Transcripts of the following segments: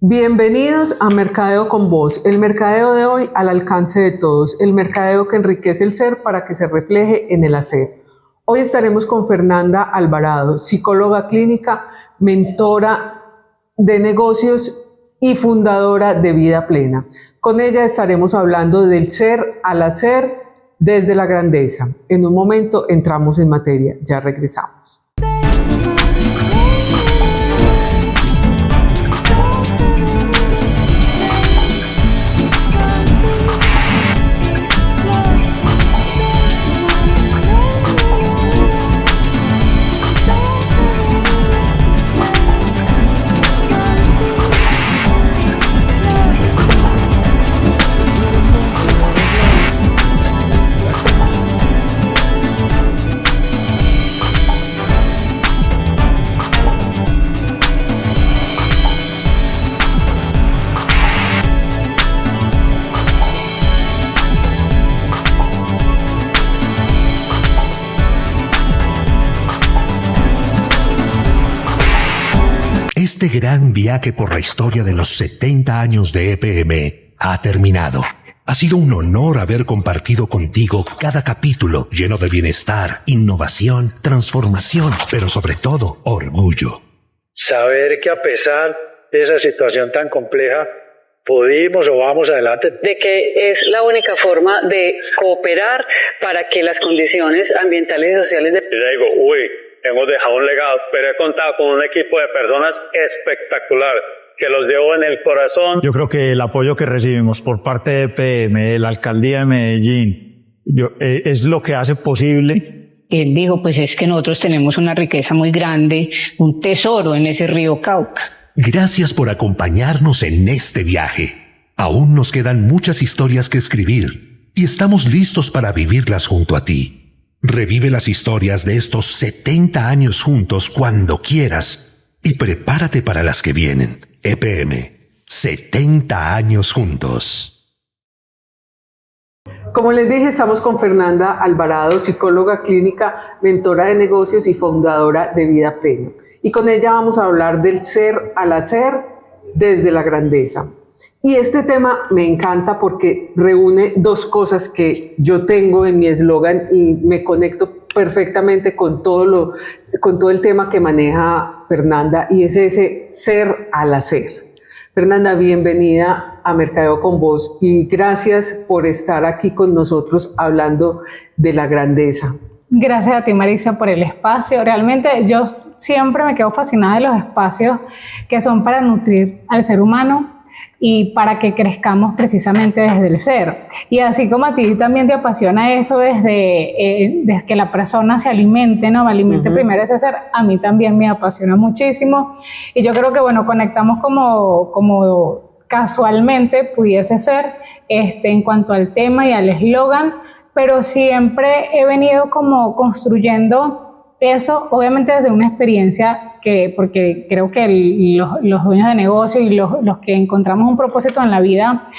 Bienvenidos a Mercadeo con Voz, el mercadeo de hoy al alcance de todos, el mercadeo que enriquece el ser para que se refleje en el hacer. Hoy estaremos con Fernanda Alvarado, psicóloga clínica, mentora de negocios y fundadora de Vida Plena. Con ella estaremos hablando del ser al hacer desde la grandeza. En un momento entramos en materia, ya regresamos. Este gran viaje por la historia de los 70 años de EPM ha terminado. Ha sido un honor haber compartido contigo cada capítulo lleno de bienestar, innovación, transformación, pero sobre todo, orgullo. Saber que a pesar de esa situación tan compleja, pudimos o vamos adelante. De que es la única forma de cooperar para que las condiciones ambientales y sociales de... Y digo, hemos dejado un legado, pero he contado con un equipo de personas espectacular, que los llevo en el corazón. Yo creo que el apoyo que recibimos por parte de EPM, de la Alcaldía de Medellín, es lo que hace posible. Él dijo, pues es que nosotros tenemos una riqueza muy grande, un tesoro en ese río Cauca. Gracias por acompañarnos en este viaje. Aún nos quedan muchas historias que escribir y estamos listos para vivirlas junto a ti. Revive las historias de estos 70 años juntos cuando quieras y prepárate para las que vienen. EPM, 70 años juntos. Como les dije, estamos con Fernanda Alvarado, psicóloga clínica, mentora de negocios y fundadora de Vida Plena. Y con ella vamos a hablar del ser al hacer desde la grandeza. Y este tema me encanta porque reúne dos cosas que yo tengo en mi eslogan y me conecto perfectamente con todo el tema que maneja Fernanda, y es ese ser al hacer. Fernanda, bienvenida a Mercadeo con Voz y gracias por estar aquí con nosotros hablando de la grandeza. Gracias a ti, Marisa, por el espacio. Realmente yo siempre me quedo fascinada de los espacios que son para nutrir al ser humano y para que crezcamos precisamente desde el ser. Y así como a ti también te apasiona eso desde que la persona se alimente, ¿no? Me alimente primero ese ser, a mí también me apasiona muchísimo. Y yo creo que, bueno, conectamos como casualmente pudiese ser en cuanto al tema y al eslogan, pero siempre he venido como construyendo eso, obviamente desde una experiencia porque creo que los dueños de negocio y los que encontramos un propósito en la vida,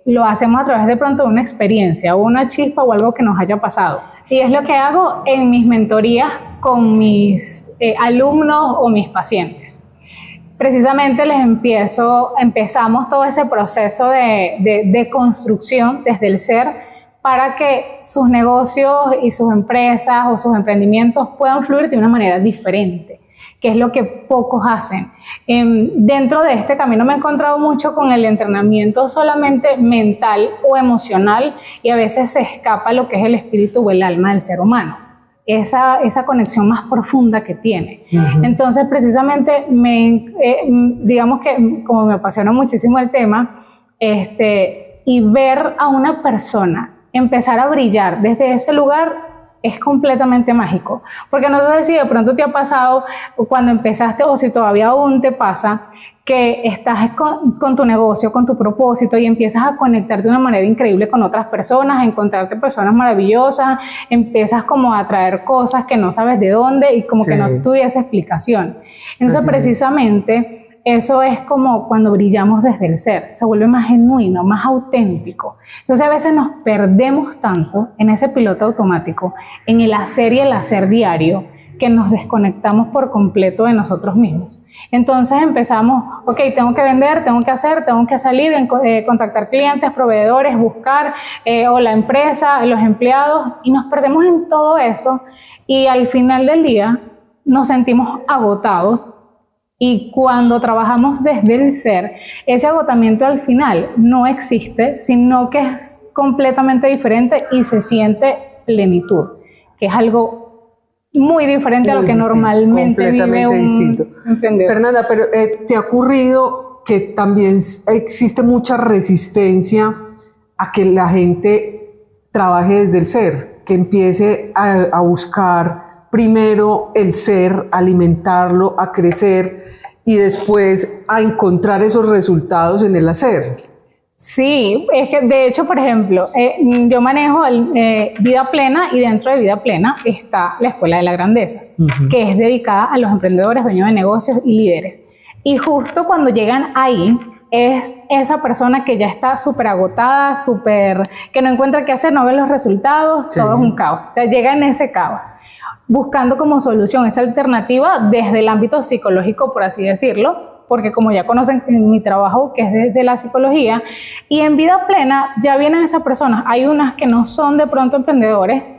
lo hacemos a través de pronto de una experiencia o una chispa o algo que nos haya pasado. Y es lo que hago en mis mentorías con mis alumnos o mis pacientes. Precisamente empezamos todo ese proceso de construcción desde el ser, para que sus negocios y sus empresas o sus emprendimientos puedan fluir de una manera diferente, que es lo que pocos hacen. Dentro de este camino me he encontrado mucho con el entrenamiento solamente mental o emocional, y a veces se escapa lo que es el espíritu o el alma del ser humano, esa conexión más profunda que tiene. Entonces, precisamente, digamos que como me apasiona muchísimo el tema, y ver a una persona empezar a brillar desde ese lugar es completamente mágico, porque no sé si de pronto te ha pasado cuando empezaste o si todavía aún te pasa que estás con tu negocio, con tu propósito y empiezas a conectar de una manera increíble con otras personas, a encontrarte personas maravillosas, empiezas como a traer cosas que no sabes de dónde y como que no tuviese explicación. Entonces precisamente eso es como cuando brillamos desde el ser, se vuelve más genuino, más auténtico. Entonces a veces nos perdemos tanto en ese piloto automático, en el hacer y el hacer diario, que nos desconectamos por completo de nosotros mismos. Entonces empezamos, ok, tengo que vender, tengo que hacer, tengo que salir, contactar clientes, proveedores, buscar, o la empresa, los empleados, y nos perdemos en todo eso, y al final del día nos sentimos agotados. Y cuando trabajamos desde el ser, ese agotamiento al final no existe, sino que es completamente diferente y se siente plenitud, que es algo muy diferente a lo que normalmente vive un emprendedor. Fernanda, pero ¿te ha ocurrido que también existe mucha resistencia a que la gente trabaje desde el ser, que empiece a buscar primero el ser, alimentarlo, a crecer y después a encontrar esos resultados en el hacer? Sí, es que de hecho, por ejemplo, yo manejo Vida Plena, y dentro de Vida Plena está la Escuela de la Grandeza, que es dedicada a los emprendedores, dueños de negocios y líderes. Y justo cuando llegan ahí, es esa persona que ya está súper agotada, que no encuentra qué hacer, no ve los resultados, todo es un caos. O sea, llega en ese caos, buscando como solución esa alternativa desde el ámbito psicológico, por así decirlo, porque como ya conocen mi trabajo, que es desde la psicología, y en Vida Plena ya vienen esas personas. Hay unas que no son de pronto emprendedores,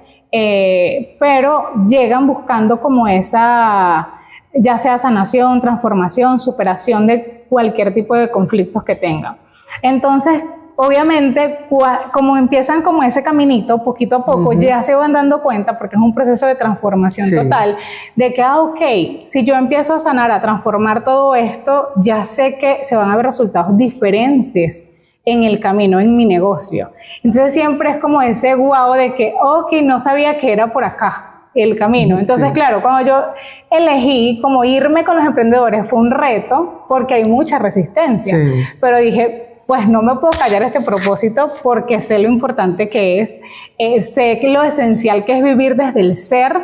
pero llegan buscando como esa, ya sea sanación, transformación, superación de cualquier tipo de conflictos que tengan. Entonces, obviamente, como empiezan como ese caminito, poquito a poco, ya se van dando cuenta, porque es un proceso de transformación total, de que, ok, si yo empiezo a sanar, a transformar todo esto, ya sé que se van a ver resultados diferentes en el camino, en mi negocio. Entonces siempre es como ese guau de que, ok, no sabía que era por acá el camino. Entonces, claro, cuando yo elegí como irme con los emprendedores, fue un reto, porque hay mucha resistencia, pero dije, pues no me puedo callar este propósito, porque sé lo importante que es, sé que lo esencial que es vivir desde el ser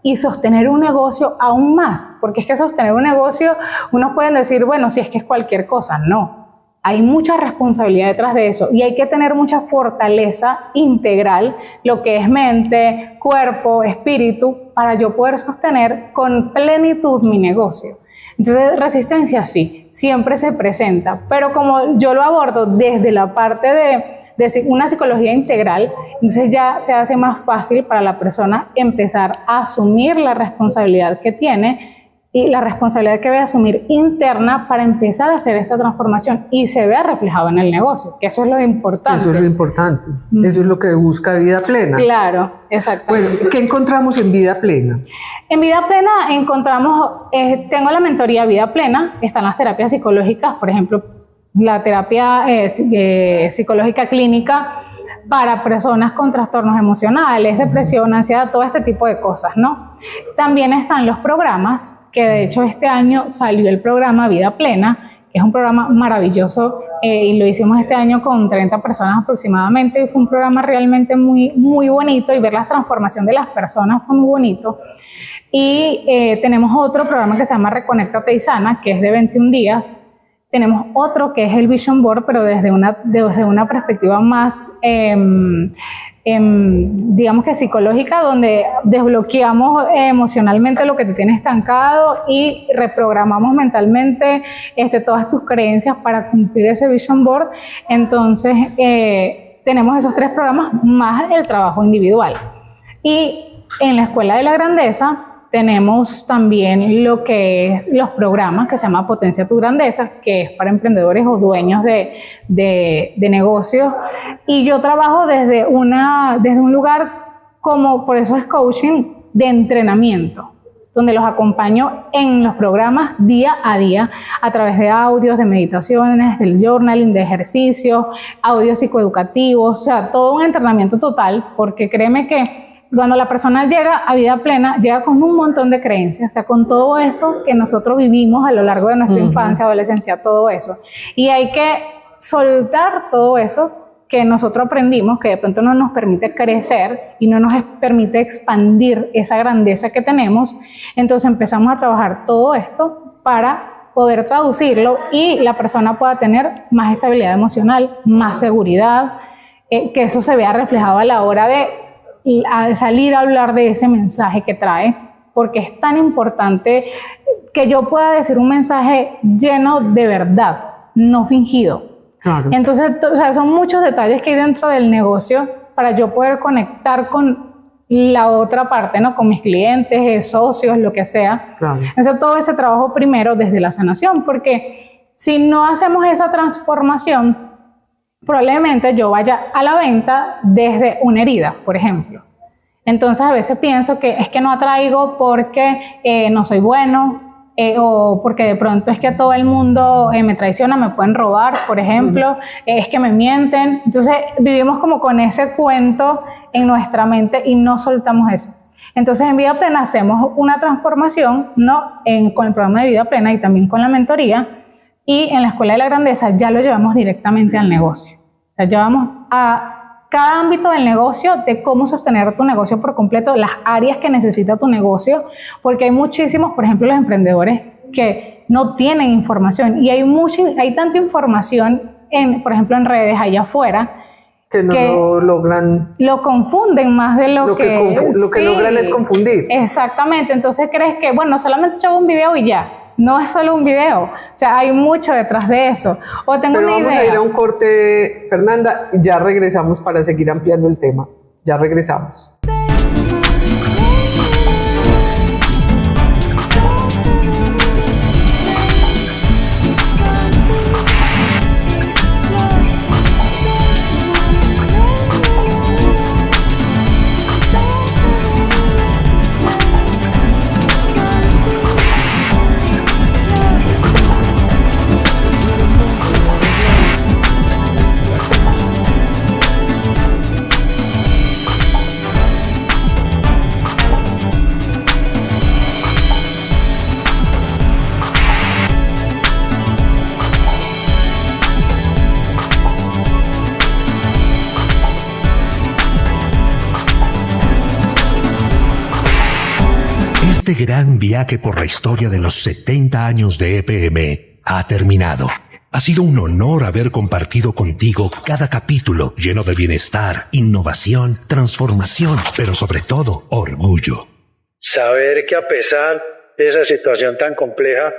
y sostener un negocio aún más, porque es que sostener un negocio, unos pueden decir, bueno, si es que es cualquier cosa, no. Hay mucha responsabilidad detrás de eso, y hay que tener mucha fortaleza integral, lo que es mente, cuerpo, espíritu, para yo poder sostener con plenitud mi negocio. Entonces, resistencia sí, siempre se presenta, pero como yo lo abordo desde la parte de una psicología integral, entonces ya se hace más fácil para la persona empezar a asumir la responsabilidad que tiene y la responsabilidad que debe asumir interna para empezar a hacer esa transformación y se vea reflejado en el negocio, que eso es lo importante. Eso es lo importante, eso es lo que busca Vida Plena. Claro, exactamente. Bueno, ¿qué encontramos en Vida Plena? En Vida Plena encontramos, tengo la mentoría Vida Plena, están las terapias psicológicas, por ejemplo, la terapia psicológica clínica para personas con trastornos emocionales, depresión, ansiedad, todo este tipo de cosas, ¿no? También están los programas, que de hecho este año salió el programa Vida Plena, que es un programa maravilloso, y lo hicimos este año con 30 personas aproximadamente, y fue un programa realmente muy, muy bonito, y ver la transformación de las personas fue muy bonito. Y tenemos otro programa que se llama Reconéctate y Sana, que es de 21 días. Tenemos otro que es el Vision Board, pero desde una perspectiva más, digamos que psicológica, donde desbloqueamos emocionalmente lo que te tiene estancado y reprogramamos mentalmente todas tus creencias para cumplir ese Vision Board. Entonces, tenemos esos 3 programas más el trabajo individual. Y en la Escuela de la Grandeza tenemos también lo que es los programas que se llama Potencia tu Grandeza, que es para emprendedores o dueños de negocios. Y yo trabajo desde un lugar como, por eso es coaching, de entrenamiento, donde los acompaño en los programas día a día a través de audios, de meditaciones, del journaling, de ejercicios, audios psicoeducativos, o sea, todo un entrenamiento total, porque créeme que cuando la persona llega a Vida Plena, llega con un montón de creencias, o sea, con todo eso que nosotros vivimos a lo largo de nuestra infancia, adolescencia, todo eso. Y hay que soltar todo eso que nosotros aprendimos, que de pronto no nos permite crecer y no nos permite expandir esa grandeza que tenemos. Entonces empezamos a trabajar todo esto para poder traducirlo y la persona pueda tener más estabilidad emocional, más seguridad, que eso se vea reflejado a la hora de salir a hablar de ese mensaje que trae, porque es tan importante que yo pueda decir un mensaje lleno de verdad, no fingido. Claro. Entonces, o sea, son muchos detalles que hay dentro del negocio para yo poder conectar con la otra parte, ¿no? Con mis clientes, socios, lo que sea. Claro. Entonces, todo ese trabajo primero desde la sanación, porque si no hacemos esa transformación, probablemente yo vaya a la venta desde una herida, por ejemplo. Entonces, a veces pienso que es que no atraigo porque no soy bueno, o porque de pronto es que todo el mundo me traiciona, me pueden robar, por ejemplo, es que me mienten. Entonces vivimos como con ese cuento en nuestra mente y no soltamos eso. Entonces en Vida Plena hacemos una transformación, ¿no? Con el programa de Vida Plena y también con la mentoría, y en la Escuela de la Grandeza ya lo llevamos directamente al negocio. O sea, llevamos a cada ámbito del negocio, de cómo sostener tu negocio por completo, las áreas que necesita tu negocio, porque hay muchísimos, por ejemplo, los emprendedores que no tienen información y hay tanta información, por ejemplo, en redes allá afuera, que no lo logran. Lo confunden más de lo que sí, logran es confundir. Exactamente, entonces crees que, bueno, solamente yo hago un video y ya. No es solo un video, o sea, hay mucho detrás de eso. O tengo Pero una vamos idea. a ir a un corte, Fernanda, y ya regresamos para seguir ampliando el tema. Ya regresamos. Este gran viaje por la historia de los 70 años de EPM ha terminado. Ha sido un honor haber compartido contigo cada capítulo lleno de bienestar, innovación, transformación, pero sobre todo orgullo. Saber que a pesar de esa situación tan compleja,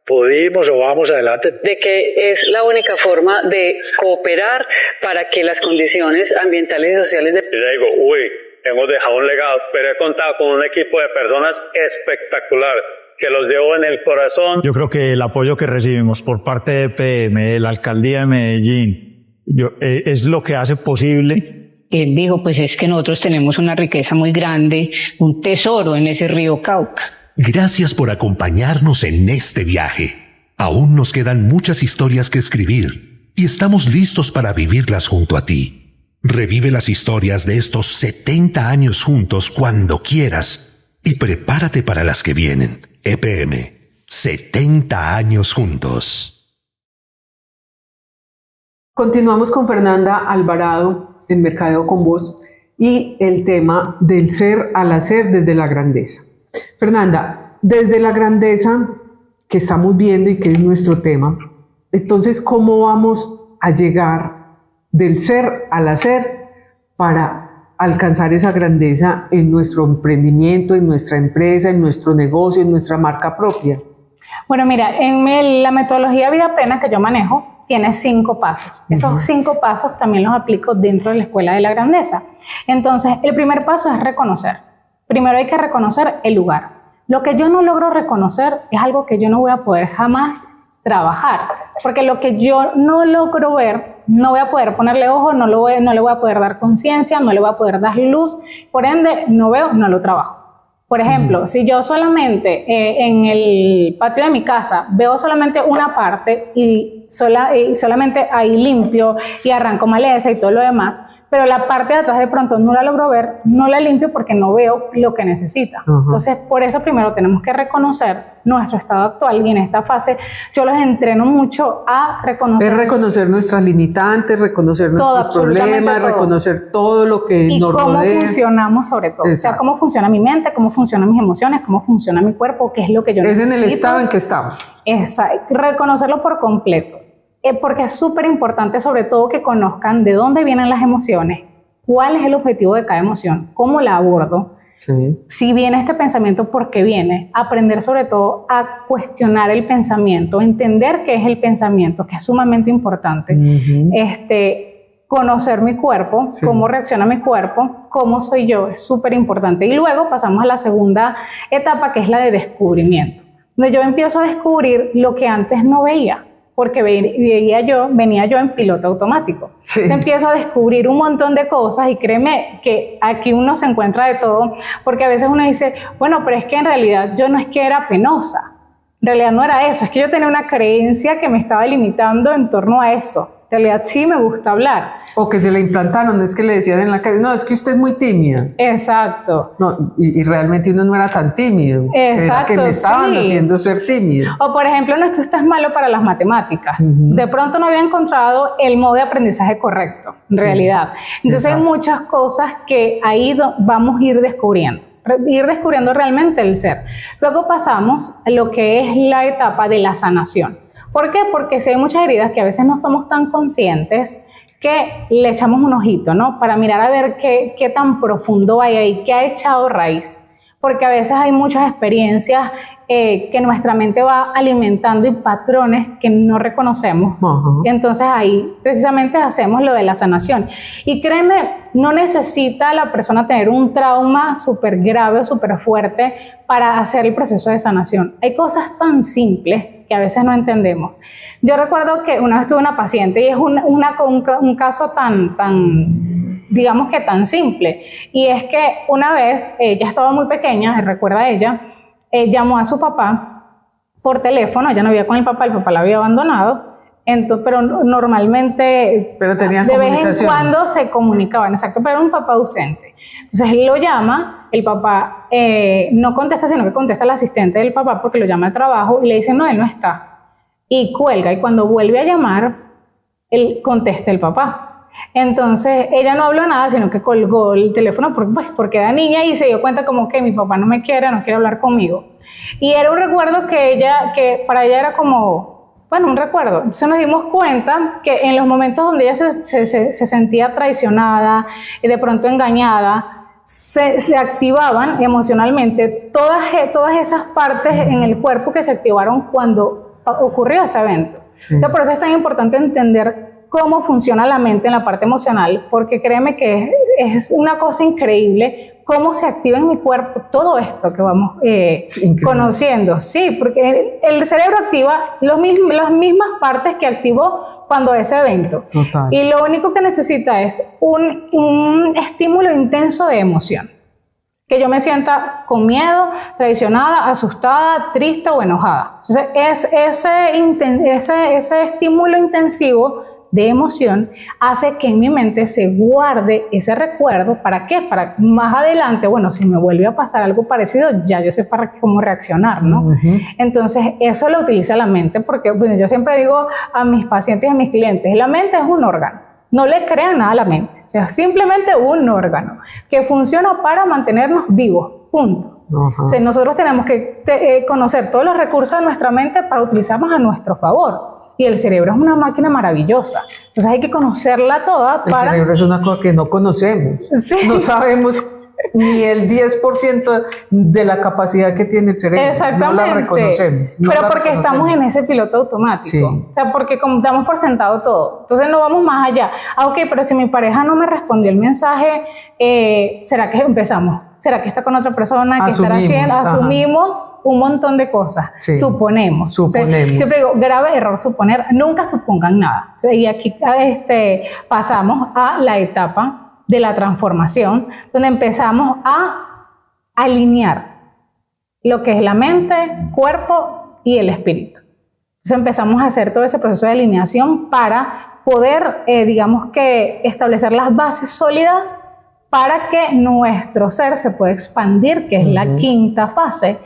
pudimos o vamos adelante. De que es la única forma de cooperar para que las condiciones ambientales y sociales de... Y digo, uy, hemos dejado un legado, pero he contado con un equipo de personas espectacular, que los llevo en el corazón. Yo creo que el apoyo que recibimos por parte de EPM, de la Alcaldía de Medellín, es lo que hace posible. Él dijo, pues es que nosotros tenemos una riqueza muy grande, un tesoro en ese río Cauca. Gracias por acompañarnos en este viaje. Aún nos quedan muchas historias que escribir y estamos listos para vivirlas junto a ti. Revive las historias de estos 70 años juntos cuando quieras y prepárate para las que vienen. EPM, 70 años juntos. Continuamos con Fernanda Alvarado en Mercadeo con Voz y el tema del ser al hacer desde la grandeza. Fernanda, desde la grandeza que estamos viendo y que es nuestro tema, entonces, ¿cómo vamos a llegar del ser al hacer para alcanzar esa grandeza en nuestro emprendimiento, en nuestra empresa, en nuestro negocio, en nuestra marca propia? Bueno, mira, en la metodología Vida Plena que yo manejo, tiene 5 pasos. Esos 5 pasos también los aplico dentro de la Escuela de la Grandeza. Entonces, el primer paso es reconocer. Primero hay que reconocer el lugar. Lo que yo no logro reconocer es algo que yo no voy a poder jamás trabajar, porque lo que yo no logro ver, no voy a poder ponerle ojo, no le voy a poder dar conciencia, no le voy a poder dar luz, por ende, no veo, no lo trabajo. Por ejemplo, si yo solamente en el patio de mi casa veo solamente una parte y solamente ahí limpio y arranco maleza y todo lo demás, pero la parte de atrás de pronto no la logro ver, no la limpio porque no veo lo que necesita. Entonces, por eso primero tenemos que reconocer nuestro estado actual, y en esta fase yo los entreno mucho a reconocer. Es reconocer nuestras limitantes, reconocer nuestros problemas, reconocer todo lo que nos rodea. Y cómo funcionamos sobre todo. Exacto. O sea, cómo funciona mi mente, cómo funcionan mis emociones, cómo funciona mi cuerpo, qué es lo que yo necesito. Es en el estado en que estamos. Exacto. Reconocerlo por completo. Porque es súper importante sobre todo que conozcan de dónde vienen las emociones, cuál es el objetivo de cada emoción, cómo la abordo, Sí. Si viene este pensamiento, ¿por qué viene? Aprender sobre todo a cuestionar el pensamiento, entender qué es el pensamiento, que es sumamente importante. Conocer mi cuerpo, Sí. cómo reacciona mi cuerpo, cómo soy yo, es súper importante. Y luego pasamos a la segunda etapa, que es la de descubrimiento, donde yo empiezo a descubrir lo que antes no veía, porque venía yo en piloto automático. Sí. Se empiezo a descubrir un montón de cosas y créeme que aquí uno se encuentra de todo, porque a veces uno dice, bueno, pero es que en realidad yo no es que era penosa, en realidad no era eso, es que yo tenía una creencia que me estaba limitando en torno a eso. En realidad sí me gusta hablar. O que se le implantaron, es que le decían en la calle, no, es que usted es muy tímida. Exacto. No, y realmente uno no era tan tímido. Exacto, era que me estaban sí. haciendo ser tímido. O por ejemplo, no es que usted es malo para las matemáticas. De pronto no había encontrado el modo de aprendizaje correcto, en realidad. Entonces Exacto. hay muchas cosas que ahí vamos a ir descubriendo realmente el ser. Luego pasamos a lo que es la etapa de la sanación. ¿Por qué? Porque si hay muchas heridas que a veces no somos tan conscientes, que le echamos un ojito, ¿no? Para mirar a ver qué tan profundo hay ahí, qué ha echado raíz. Porque a veces hay muchas experiencias que nuestra mente va alimentando y patrones que no reconocemos. Ajá. Entonces ahí precisamente hacemos lo de la sanación. Y créeme, no necesita la persona tener un trauma súper grave o súper fuerte para hacer el proceso de sanación. Hay cosas tan simples que a veces no entendemos. Yo recuerdo que una vez tuve una paciente y es un caso digamos que tan simple, y es que una vez ella estaba muy pequeña, recuerda ella, llamó a su papá por teléfono, ella no vivía con el papá la había abandonado, entonces, pero normalmente Pero tenían de vez en comunicación. cuando se comunicaban, exacto, pero era un papá ausente. Entonces él lo llama, el papá no contesta, sino que contesta el asistente del papá porque lo llama al trabajo y le dice, no, él no está. Y cuelga, y cuando vuelve a llamar, él contesta el papá. Entonces ella no habló nada, sino que colgó el teléfono porque era niña y se dio cuenta como que mi papá no me quiere, no quiere hablar conmigo. Y era un recuerdo que para ella era como, bueno, un recuerdo. Entonces nos dimos cuenta que en los momentos donde ella se sentía traicionada y de pronto engañada, se activaban emocionalmente todas esas partes en el cuerpo que se activaron cuando ocurrió ese evento. Sí. O sea, por eso es tan importante entender cómo funciona la mente en la parte emocional, porque créeme que es una cosa increíble cómo se activa en mi cuerpo todo esto que vamos conociendo. Sí, porque el cerebro activa las mismas partes que activó cuando ese evento. Total. Y lo único que necesita es un estímulo intenso de emoción. Que yo me sienta con miedo, traicionada, asustada, triste o enojada. Entonces, ese estímulo intensivo de emoción hace que en mi mente se guarde ese recuerdo. ¿Para qué? Para más adelante, bueno, si me vuelve a pasar algo parecido, ya yo sé cómo reaccionar, ¿no? Entonces, eso lo utiliza la mente porque, bueno, yo siempre digo a mis pacientes y a mis clientes, la mente es un órgano. No le crean nada a la mente, o sea, simplemente un órgano que funciona para mantenernos vivos, punto. O sea, nosotros tenemos que conocer todos los recursos de nuestra mente para utilizarlos a nuestro favor. Y el cerebro es una máquina maravillosa. Entonces hay que conocerla toda El para... cerebro es una cosa que no conocemos. Sí. No sabemos ni el 10% de la capacidad que tiene el cerebro. Exactamente. No la reconocemos. Pero porque estamos en ese piloto automático. Sí. O sea, porque damos por sentado todo. Entonces no vamos más allá. Ok, pero si mi pareja no me respondió el mensaje, ¿será que empezamos? ¿Será que está con otra persona? ¿Qué estará haciendo? Ajá. Asumimos un montón de cosas. Sí. Suponemos. Suponemos. O sea, siempre digo, grave error suponer. Nunca supongan nada. O sea, y aquí pasamos a la etapa de la transformación, donde empezamos a alinear lo que es la mente, cuerpo y el espíritu. Entonces empezamos a hacer todo ese proceso de alineación para poder, digamos que, establecer las bases sólidas para que nuestro ser se pueda expandir, que es la quinta fase,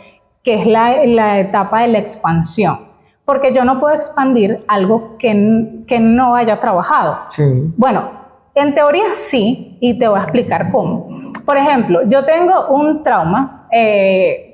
que es la etapa de la expansión. Porque yo no puedo expandir algo que no haya trabajado. Sí. Bueno, en teoría sí, y te voy a explicar cómo. Por ejemplo, yo tengo un trauma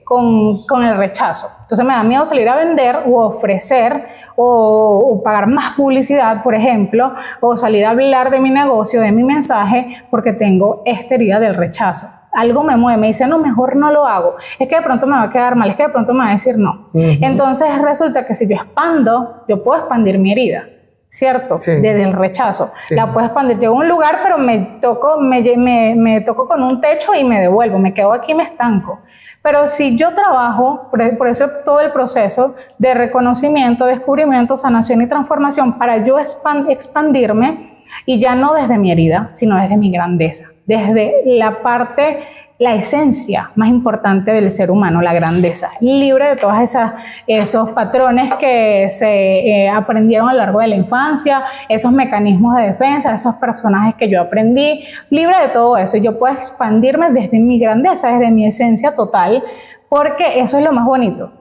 con el rechazo. Entonces me da miedo salir a vender o ofrecer o pagar más publicidad, por ejemplo, o salir a hablar de mi negocio, de mi mensaje, porque tengo esta herida del rechazo. algo me mueve, me dice, no, mejor no lo hago, es que de pronto me va a quedar mal, es que de pronto me va a decir no. Entonces resulta que si yo expando, yo puedo expandir mi herida, ¿cierto? Sí. Desde el rechazo. Sí. La puedo expandir. Llego a un lugar, pero me toco con un techo y me devuelvo, me quedo aquí y me estanco. Pero si yo trabajo, por eso todo el proceso de reconocimiento, descubrimiento, sanación y transformación, para yo expandirme, y ya no desde mi herida, sino desde mi grandeza, desde la esencia más importante del ser humano, la grandeza, libre de todos esos patrones que se aprendieron a lo largo de la infancia, esos mecanismos de defensa, esos personajes que yo aprendí, libre de todo eso. Yo puedo expandirme desde mi grandeza, desde mi esencia total, porque eso es lo más bonito.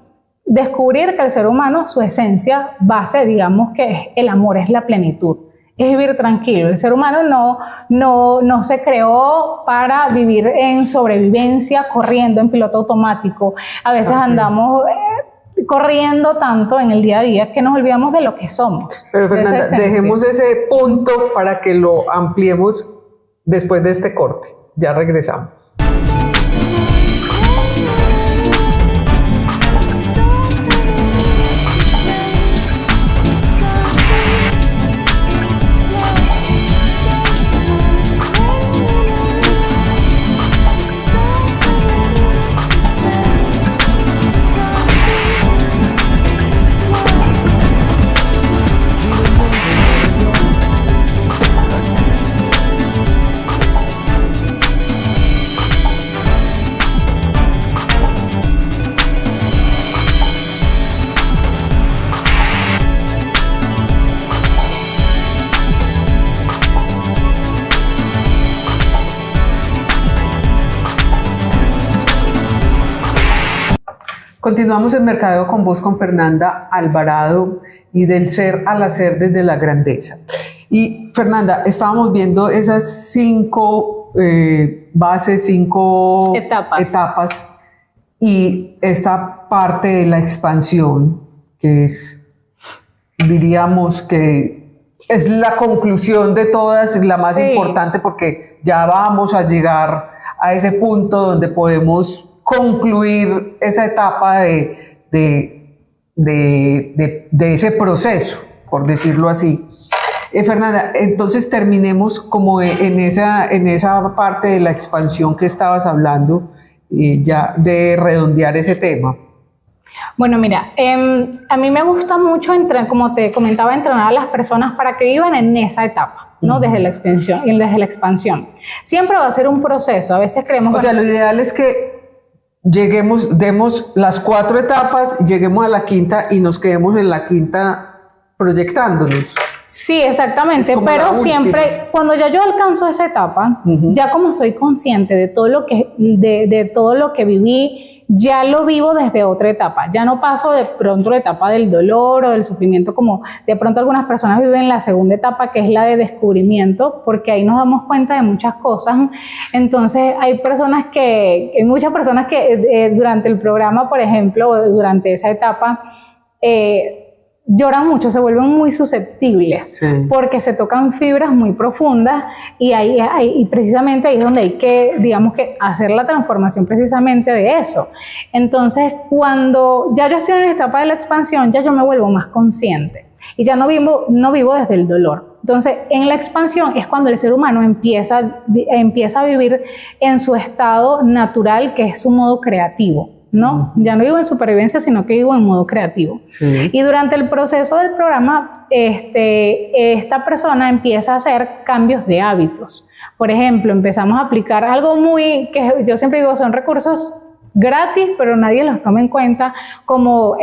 Descubrir que el ser humano, su esencia base, digamos que es el amor, es la plenitud. Es vivir tranquilo. El ser humano no se creó para vivir en sobrevivencia, corriendo en piloto automático. A veces andamos corriendo tanto en el día a día que nos olvidamos de lo que somos. Pero Fernanda, dejemos ese punto para que lo ampliemos después de este corte. Ya regresamos. Continuamos en Mercadeo con Vos con Fernanda Alvarado y del ser al hacer desde la grandeza. Y Fernanda, estábamos viendo esas 5 bases, 5 etapas y esta parte de la expansión, que es, diríamos que es la conclusión de todas, la más importante, porque ya vamos a llegar a ese punto donde podemos concluir esa etapa de ese proceso, por decirlo así. Fernanda, entonces terminemos como en esa parte de la expansión que estabas hablando, ya de redondear ese tema. Bueno, mira, a mí me gusta mucho, como te comentaba, entrenar a las personas para que vivan en esa etapa, ¿no? Desde la expansión. Siempre va a ser un proceso, a veces creemos... O sea, lo ideal es que demos las 4 etapas, lleguemos a la quinta y nos quedemos en la quinta proyectándonos. Sí, exactamente, pero siempre, cuando ya yo alcanzo esa etapa, ya como soy consciente de todo lo que viví, ya lo vivo desde otra etapa. Ya no paso de pronto la etapa del dolor o del sufrimiento, como de pronto algunas personas viven la segunda etapa, que es la de descubrimiento, porque ahí nos damos cuenta de muchas cosas. Entonces hay muchas personas que durante el programa, por ejemplo, durante esa etapa, lloran mucho, se vuelven muy susceptibles, porque se tocan fibras muy profundas y precisamente ahí es donde hay que, digamos, que hacer la transformación precisamente de eso. Entonces, cuando ya yo estoy en la etapa de la expansión, ya yo me vuelvo más consciente y ya no vivo desde el dolor. Entonces, en la expansión es cuando el ser humano empieza a vivir en su estado natural, que es su modo creativo. ¿No? Ya no vivo en supervivencia, sino que vivo en modo creativo. Y durante el proceso del programa, esta persona empieza a hacer cambios de hábitos. Por ejemplo, empezamos a aplicar algo que yo siempre digo, son recursos gratis, pero nadie los toma en cuenta, como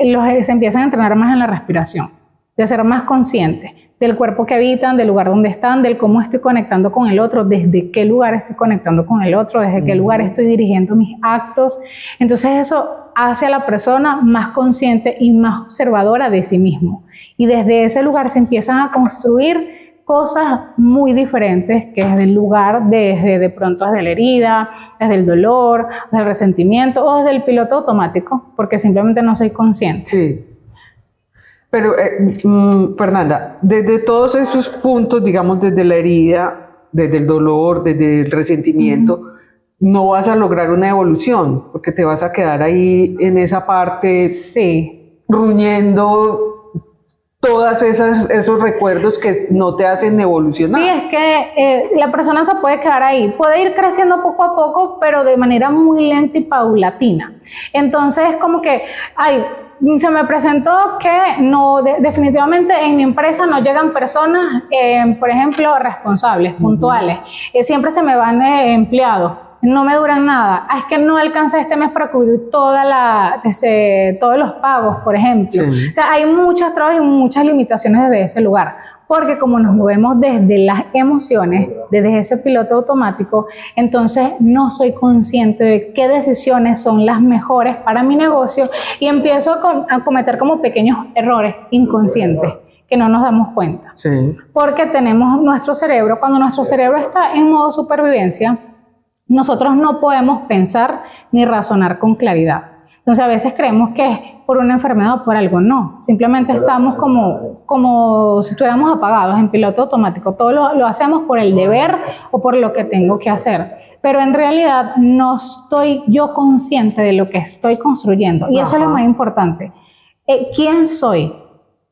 se empiezan a entrenar más en la respiración, de ser más conscientes del cuerpo que habitan, del lugar donde están, del cómo estoy conectando con el otro, desde qué lugar estoy conectando con el otro, desde qué lugar estoy dirigiendo mis actos. Entonces eso hace a la persona más consciente y más observadora de sí mismo. Y desde ese lugar se empiezan a construir cosas muy diferentes, que desde el lugar, de pronto desde la herida, desde el dolor, desde el resentimiento o desde el piloto automático, porque simplemente no soy consciente. Sí. Pero, Fernanda, desde todos esos puntos, digamos, desde la herida, desde el dolor, desde el resentimiento, no vas a lograr una evolución, porque te vas a quedar ahí en esa parte Sí. ruñendo todos esos recuerdos que no te hacen evolucionar. Sí, es que la persona se puede quedar ahí, puede ir creciendo poco a poco, pero de manera muy lenta y paulatina. Entonces, como que, ay, se me presentó que no, definitivamente en mi empresa no llegan personas, por ejemplo, responsables, puntuales. Siempre se me van empleados. No me duran nada. Es que no alcancé este mes para cubrir todos los pagos, por ejemplo. Sí. O sea, hay muchos trabajos y muchas limitaciones desde ese lugar. Porque como nos movemos desde las emociones, desde ese piloto automático, entonces no soy consciente de qué decisiones son las mejores para mi negocio y empiezo a cometer como pequeños errores inconscientes que no nos damos cuenta. Sí. Porque tenemos nuestro cerebro, cuando nuestro cerebro está en modo supervivencia, nosotros no podemos pensar ni razonar con claridad. Entonces a veces creemos que es por una enfermedad o por algo. No, simplemente estamos como si estuviéramos apagados en piloto automático. Todo lo hacemos por el deber o por lo que tengo que hacer. Pero en realidad no estoy yo consciente de lo que estoy construyendo. Y eso es lo más importante. ¿Quién soy?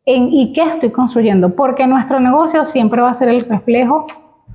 ¿Y qué estoy construyendo? Porque nuestro negocio siempre va a ser el reflejo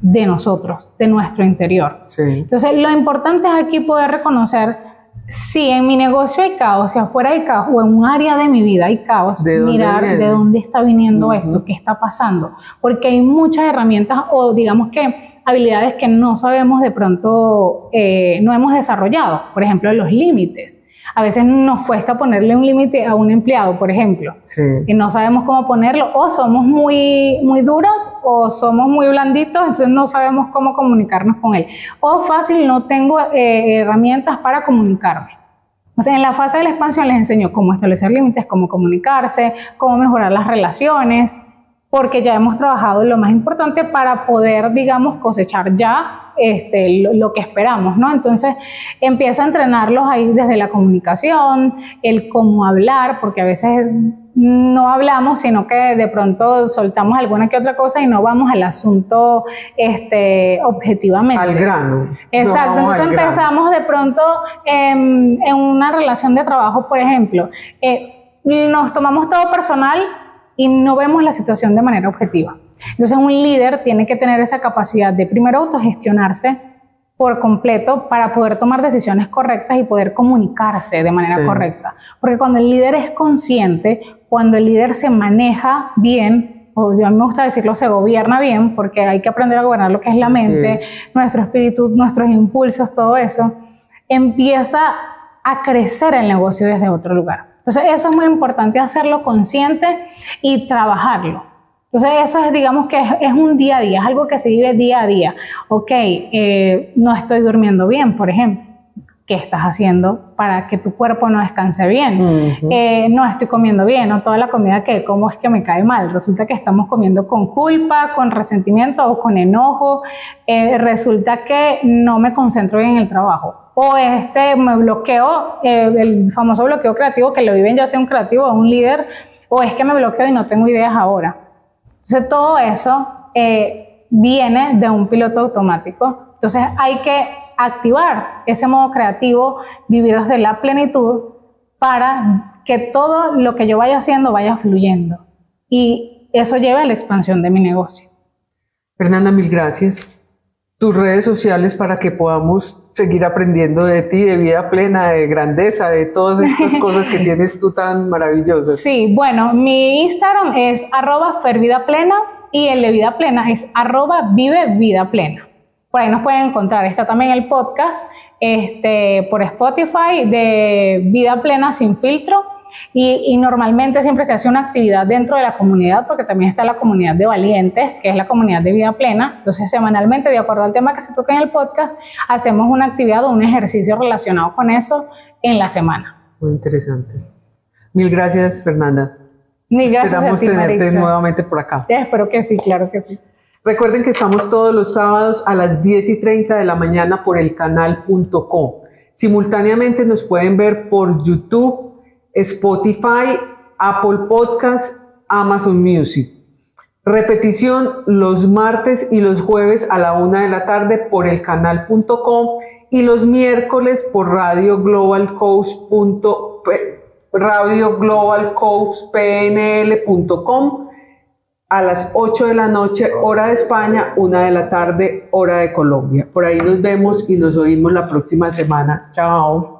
de nosotros, de nuestro interior. Sí. Entonces, lo importante es aquí poder reconocer si en mi negocio hay caos, si afuera hay caos, o en un área de mi vida hay caos, mirar de dónde está viniendo esto, qué está pasando. Porque hay muchas herramientas o digamos que habilidades que no sabemos de pronto, no hemos desarrollado. Por ejemplo, los límites. A veces nos cuesta ponerle un límite a un empleado, por ejemplo, Sí. y no sabemos cómo ponerlo, o somos muy duros o somos muy blanditos, entonces no sabemos cómo comunicarnos con él. O fácil, no tengo herramientas para comunicarme. O sea, en la fase de la expansión les enseño cómo establecer límites, cómo comunicarse, cómo mejorar las relaciones, porque ya hemos trabajado lo más importante para poder, digamos, cosechar ya lo que esperamos, ¿no? Entonces empiezo a entrenarlos ahí desde la comunicación, el cómo hablar, porque a veces no hablamos, sino que de pronto soltamos alguna que otra cosa y no vamos al asunto objetivamente. Al grano. Exacto, No, entonces empezamos de pronto en una relación de trabajo, por ejemplo, nos tomamos todo personal y no vemos la situación de manera objetiva. Entonces un líder tiene que tener esa capacidad de primero autogestionarse por completo para poder tomar decisiones correctas y poder comunicarse de manera correcta. Porque cuando el líder es consciente, cuando el líder se maneja bien, o yo a mí me gusta decirlo, se gobierna bien, porque hay que aprender a gobernar lo que es la mente, nuestro espíritu, nuestros impulsos, todo eso, empieza a crecer el negocio desde otro lugar. Entonces eso es muy importante hacerlo consciente y trabajarlo. Entonces eso es, digamos que es un día a día, es algo que se vive día a día. Ok, no estoy durmiendo bien, por ejemplo. ¿Qué estás haciendo para que tu cuerpo no descanse bien? No estoy comiendo bien, no toda la comida que como es que me cae mal. Resulta que estamos comiendo con culpa, con resentimiento o con enojo. Resulta que no me concentro bien en el trabajo. O me bloqueo, el famoso bloqueo creativo que lo viven ya sea un creativo o un líder, o es que me bloqueo y no tengo ideas ahora. Entonces todo eso viene de un piloto automático. Entonces hay que activar ese modo creativo, vivir desde la plenitud para que todo lo que yo vaya haciendo vaya fluyendo. Y eso lleva a la expansión de mi negocio. Fernanda, mil gracias. Tus redes sociales para que podamos seguir aprendiendo de ti, de vida plena, de grandeza, de todas estas cosas que tienes tú tan maravillosas. Sí, bueno, mi Instagram es @fervidaplena y el de Vida Plena es @vivevidaplena. Por ahí nos pueden encontrar. Está también el podcast por Spotify de Vida Plena Sin Filtro. Y normalmente siempre se hace una actividad dentro de la comunidad, porque también está la comunidad de valientes, que es la comunidad de Vida Plena. Entonces semanalmente, de acuerdo al tema que se toca en el podcast, hacemos una actividad o un ejercicio relacionado con eso en la semana. Muy interesante. Mil gracias, Fernanda. Mil gracias. Esperamos a ti, tenerte Maritza. nuevamente por acá. Espero que sí, claro que sí. Recuerden que estamos todos los sábados a las 10:30 de la mañana por elcanal.com. Simultáneamente nos pueden ver por YouTube, Spotify, Apple Podcasts, Amazon Music. Repetición los martes y los jueves a la 1 de la tarde por elcanal.com y los miércoles por radioglobalcoastpnl.com a las 8 de la noche, hora de España, 1 de la tarde, hora de Colombia. Por ahí nos vemos y nos oímos la próxima semana. Chao.